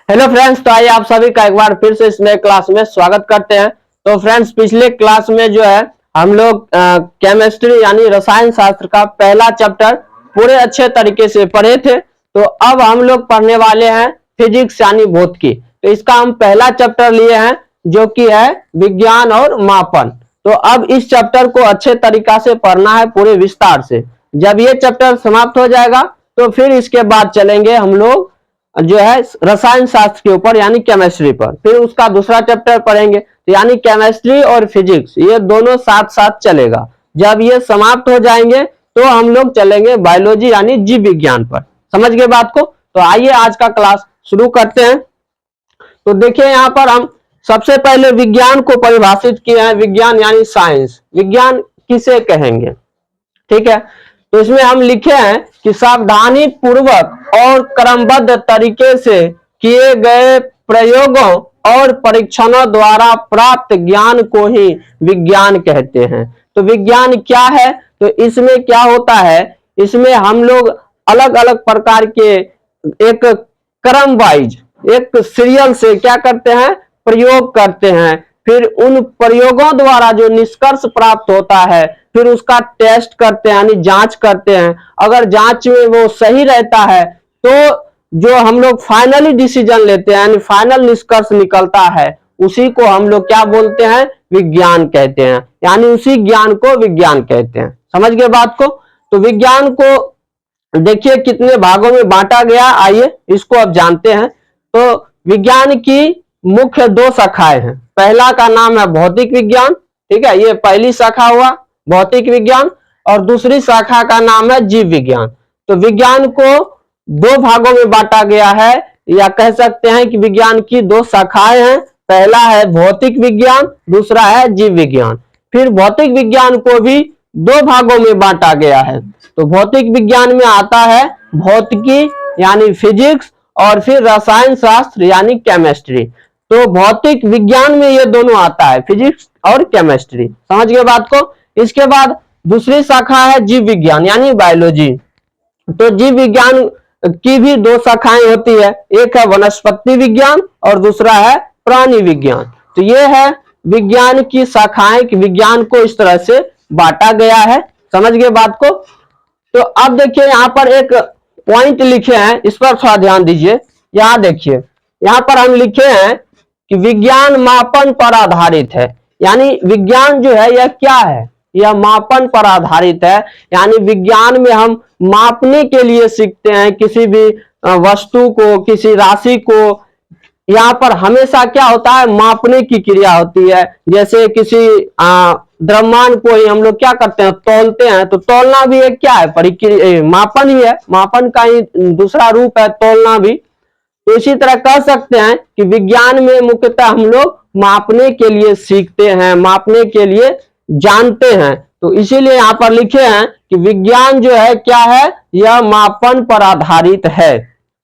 Hello friends, तो आइए आप सभी का एक बार फिर से इस नए क्लास में स्वागत करते हैं। तो फ्रेंड्स, पिछले क्लास में जो है हम लोग केमिस्ट्री यानी रसायन शास्त्र का पहला चैप्टर पूरे अच्छे तरीके से पढ़े थे। तो अब हम लोग पढ़ने वाले हैं फिजिक्स यानी भौतिकी। तो इसका हम पहला चैप्टर लिए हैं जो कि है विज्ञान और मापन। तो अब इस चैप्टर को अच्छे तरीका से पढ़ना है पूरे विस्तार से। जब ये चैप्टर समाप्त हो जाएगा तो फिर इसके बाद चलेंगे हम लोग जो है रसायन शास्त्र के ऊपर यानी केमिस्ट्री पर। फिर उसका दूसरा चैप्टर पढ़ेंगे, यानी केमिस्ट्री और फिजिक्स ये दोनों साथ साथ चलेगा। जब ये समाप्त हो जाएंगे तो हम लोग चलेंगे बायोलॉजी यानी जीव विज्ञान पर। समझ गए बात को? तो आइए आज का क्लास शुरू करते हैं। तो देखिए यहाँ पर हम सबसे पहले विज्ञान को परिभाषित किए हैं। विज्ञान यानी साइंस। विज्ञान किसे कहेंगे? ठीक है, तो इसमें हम लिखे हैं कि सावधानी पूर्वक और क्रमबद्ध तरीके से किए गए प्रयोगों और परीक्षणों द्वारा प्राप्त ज्ञान को ही विज्ञान कहते हैं। तो विज्ञान क्या है? तो इसमें क्या होता है, इसमें हम लोग अलग अलग प्रकार के एक क्रम वाइज एक सीरियल से क्या करते हैं, प्रयोग करते हैं। फिर उन प्रयोगों द्वारा जो निष्कर्ष प्राप्त होता है फिर उसका टेस्ट करते हैं यानी जांच करते हैं। अगर जांच में वो सही रहता है तो जो हम लोग फाइनली डिसीजन लेते हैं यानी फाइनल निष्कर्ष निकलता है उसी को हम लोग क्या बोलते हैं, विज्ञान कहते हैं। यानी उसी ज्ञान को विज्ञान कहते हैं। समझ गए बात को? तो विज्ञान को देखिए कितने भागों में बांटा गया, आइए इसको अब जानते हैं। तो विज्ञान की मुख्य दो शाखाएं हैं। पहला का नाम है भौतिक विज्ञान, ठीक है, ये पहली शाखा हुआ भौतिक विज्ञान, और दूसरी शाखा का नाम है जीव विज्ञान। तो विज्ञान को दो भागों में बांटा गया है, या कह सकते हैं कि विज्ञान की दो शाखाएं हैं। पहला है भौतिक विज्ञान, दूसरा है जीव विज्ञान। फिर भौतिक विज्ञान को भी दो भागों में बांटा गया है। तो भौतिक विज्ञान में आता है भौतिकी यानी फिजिक्स, और फिर रसायन शास्त्र यानी केमिस्ट्री। तो भौतिक विज्ञान में ये दोनों आता है, फिजिक्स और केमिस्ट्री। समझ गए बात को? इसके बाद दूसरी शाखा है जीव विज्ञान यानी बायोलॉजी। तो जीव विज्ञान की भी दो शाखाएं होती है, एक है वनस्पति विज्ञान और दूसरा है प्राणी विज्ञान। तो ये है विज्ञान की शाखाएं कि विज्ञान को इस तरह से बांटा गया है। समझ गए बात को? तो अब देखिए यहाँ पर एक पॉइंट लिखे हैं, इस पर थोड़ा ध्यान दीजिए। यहाँ देखिए, यहाँ पर हम लिखे हैं कि विज्ञान मापन पर आधारित है। यानी विज्ञान जो है यह क्या है, यह मापन पर आधारित है। यानी विज्ञान में हम मापने के लिए सीखते हैं किसी भी वस्तु को, किसी राशि को। यहाँ पर हमेशा क्या होता है, मापने की क्रिया होती है। जैसे किसी द्रव्यमान को ही हम लोग क्या करते हैं, तौलते हैं। तो तौलना भी एक क्या है, परिक्रिया, मापन ही है। मापन का ही दूसरा रूप है तौलना भी। तो इसी तरह कह सकते हैं कि विज्ञान में मुख्यतः हम लोग मापने के लिए सीखते हैं, मापने के लिए जानते हैं। तो इसीलिए यहाँ पर लिखे हैं कि विज्ञान जो है क्या है, यह मापन पर आधारित है।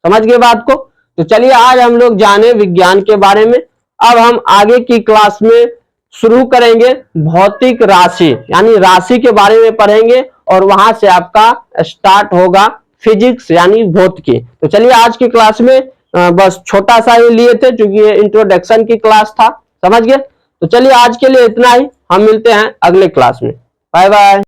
समझ गए बात को? तो चलिए आज हम लोग जाने विज्ञान के बारे में। अब हम आगे की क्लास में शुरू करेंगे भौतिक राशि यानी राशि के बारे में पढ़ेंगे, और वहां से आपका स्टार्ट होगा फिजिक्स यानी भौतिकी। तो चलिए आज की क्लास में बस छोटा सा ही लिए थे क्योंकि ये इंट्रोडक्शन की क्लास था। समझ गए? तो चलिए आज के लिए इतना ही, हम मिलते हैं अगले क्लास में। Bye bye.